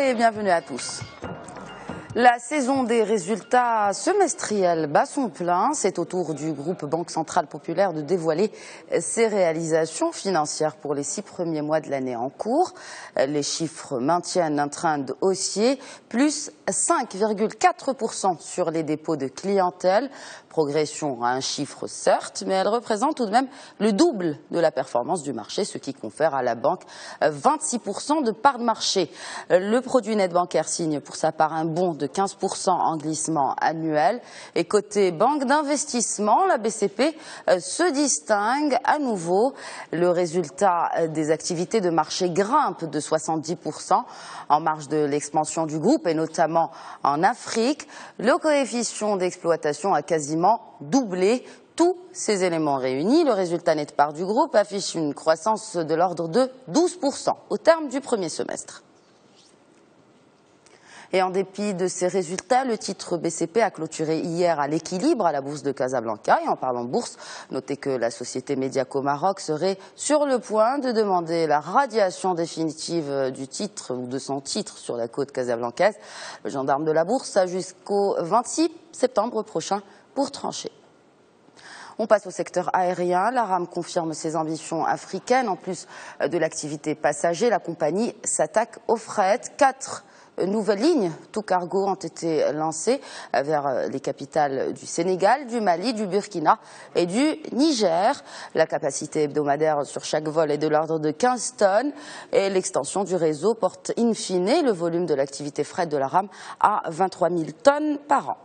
et bienvenue à tous. La saison des résultats semestriels bat son plein. C'est au tour du groupe Banque Centrale Populaire de dévoiler ses réalisations financières pour les 6 premiers mois de l'année en cours. Les chiffres maintiennent un trend haussier, plus 5,4% sur les dépôts de clientèle. Progression à un chiffre certes, mais elle représente tout de même le double de la performance du marché, ce qui confère à la banque 26% de part de marché. Le produit net bancaire signe pour sa part un bond de 15% en glissement annuel. Et côté banque d'investissement, la BCP se distingue à nouveau. Le résultat des activités de marché grimpe de 70% en marge de l'expansion du groupe et notamment en Afrique. Le coefficient d'exploitation a quasiment doublé. Tous ces éléments réunis, le résultat net part du groupe affiche une croissance de l'ordre de 12% au terme du premier semestre. Et en dépit de ces résultats, le titre BCP a clôturé hier à l'équilibre à la bourse de Casablanca. Et en parlant de bourse, notez que la société Mediaco Maroc serait sur le point de demander la radiation définitive du titre ou de son titre sur la côte casablancaise. Le gendarme de la bourse a jusqu'au 26 septembre prochain pour trancher. On passe au secteur aérien. La RAM confirme ses ambitions africaines. En plus de l'activité passager, la compagnie s'attaque au fret. 4 nouvelles lignes tout cargo ont été lancées vers les capitales du Sénégal, du Mali, du Burkina et du Niger. La capacité hebdomadaire sur chaque vol est de l'ordre de 15 tonnes et l'extension du réseau porte in fine le volume de l'activité fret de la RAM à 23 000 tonnes par an.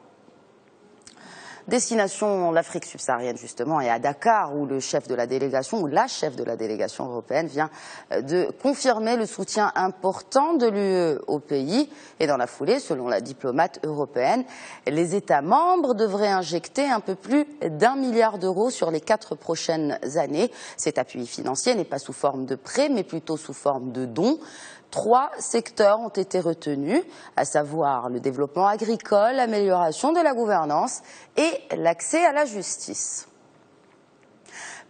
Destination l'Afrique subsaharienne justement et à Dakar où le chef de la délégation ou la chef de la délégation européenne vient de confirmer le soutien important de l'UE au pays et dans la foulée, selon la diplomate européenne, les États membres devraient injecter un peu plus d'1 milliard d'euros sur les 4 prochaines années. Cet appui financier n'est pas sous forme de prêt mais plutôt sous forme de dons. 3 secteurs ont été retenus, à savoir le développement agricole, l'amélioration de la gouvernance et l'accès à la justice.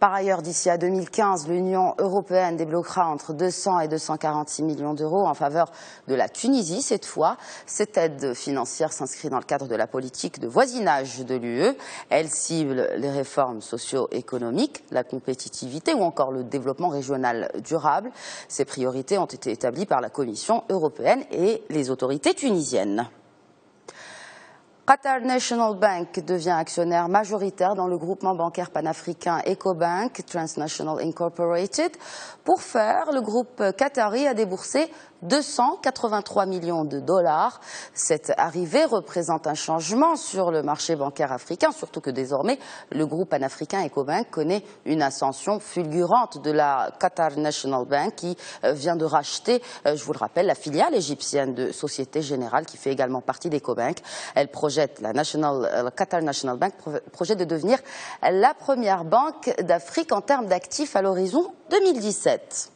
Par ailleurs, d'ici à 2015, l'Union européenne débloquera entre 200 et 246 millions d'euros en faveur de la Tunisie cette fois. Cette aide financière s'inscrit dans le cadre de la politique de voisinage de l'UE. Elle cible les réformes socio-économiques, la compétitivité ou encore le développement régional durable. Ces priorités ont été établies par la Commission européenne et les autorités tunisiennes. Qatar National Bank devient actionnaire majoritaire dans le groupement bancaire panafricain Ecobank Transnational Incorporated. Pour faire, le groupe qatari a déboursé 283 millions de dollars. Cette arrivée représente un changement sur le marché bancaire africain, surtout que désormais, le groupe panafricain Ecobank connaît une ascension fulgurante de la Qatar National Bank qui vient de racheter, je vous le rappelle, la filiale égyptienne de Société Générale qui fait également partie d'Ecobank. Elle projette, la Qatar National Bank projette de devenir la première banque d'Afrique en termes d'actifs à l'horizon 2017.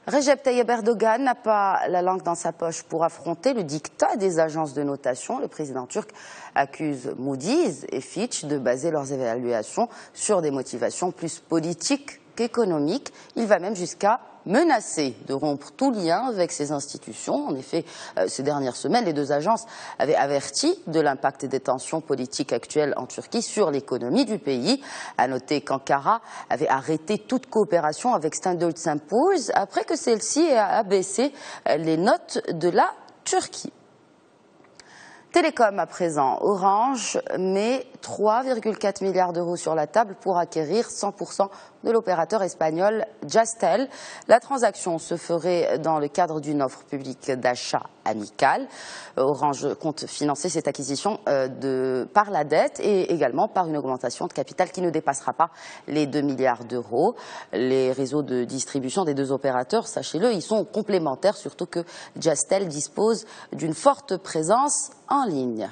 Recep Tayyip Erdogan n'a pas la langue dans sa poche pour affronter le diktat des agences de notation. Le président turc accuse Moody's et Fitch de baser leurs évaluations sur des motivations plus politiques qu'économiques. Il va même jusqu'à menacer de rompre tout lien avec ces institutions. En effet, ces dernières semaines, les 2 agences avaient averti de l'impact des tensions politiques actuelles en Turquie sur l'économie du pays. À noter qu'Ankara avait arrêté toute coopération avec Standard & Poor's après que celle-ci ait abaissé les notes de la Turquie. Télécom à présent, Orange met 3,4 milliards d'euros sur la table pour acquérir 100% de l'opérateur espagnol Jazztel. La transaction se ferait dans le cadre d'une offre publique d'achat amicale. Orange compte financer cette acquisition par la dette et également par une augmentation de capital qui ne dépassera pas les 2 milliards d'euros. Les réseaux de distribution des 2 opérateurs, sachez-le, ils sont complémentaires, surtout que Jazztel dispose d'une forte présence en ligne.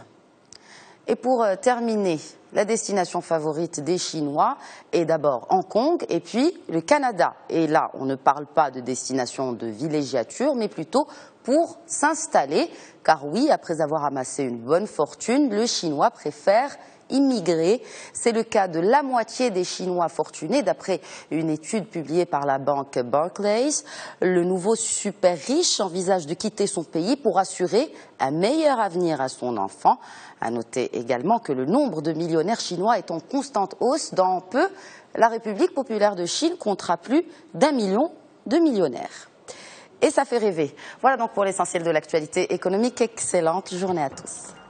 Et pour terminer, la destination favorite des Chinois est d'abord Hong Kong et puis le Canada. Et là, on ne parle pas de destination de villégiature, mais plutôt pour s'installer. Car oui, après avoir amassé une bonne fortune, le Chinois préfère immigrer. C'est le cas de la moitié des Chinois fortunés, d'après une étude publiée par la banque Barclays. Le nouveau super riche envisage de quitter son pays pour assurer un meilleur avenir à son enfant. À noter également que le nombre de millionnaires chinois est en constante hausse. Dans peu, la République populaire de Chine comptera plus d'1 million de millionnaires. Et ça fait rêver. Voilà donc pour l'essentiel de l'actualité économique. Excellente journée à tous.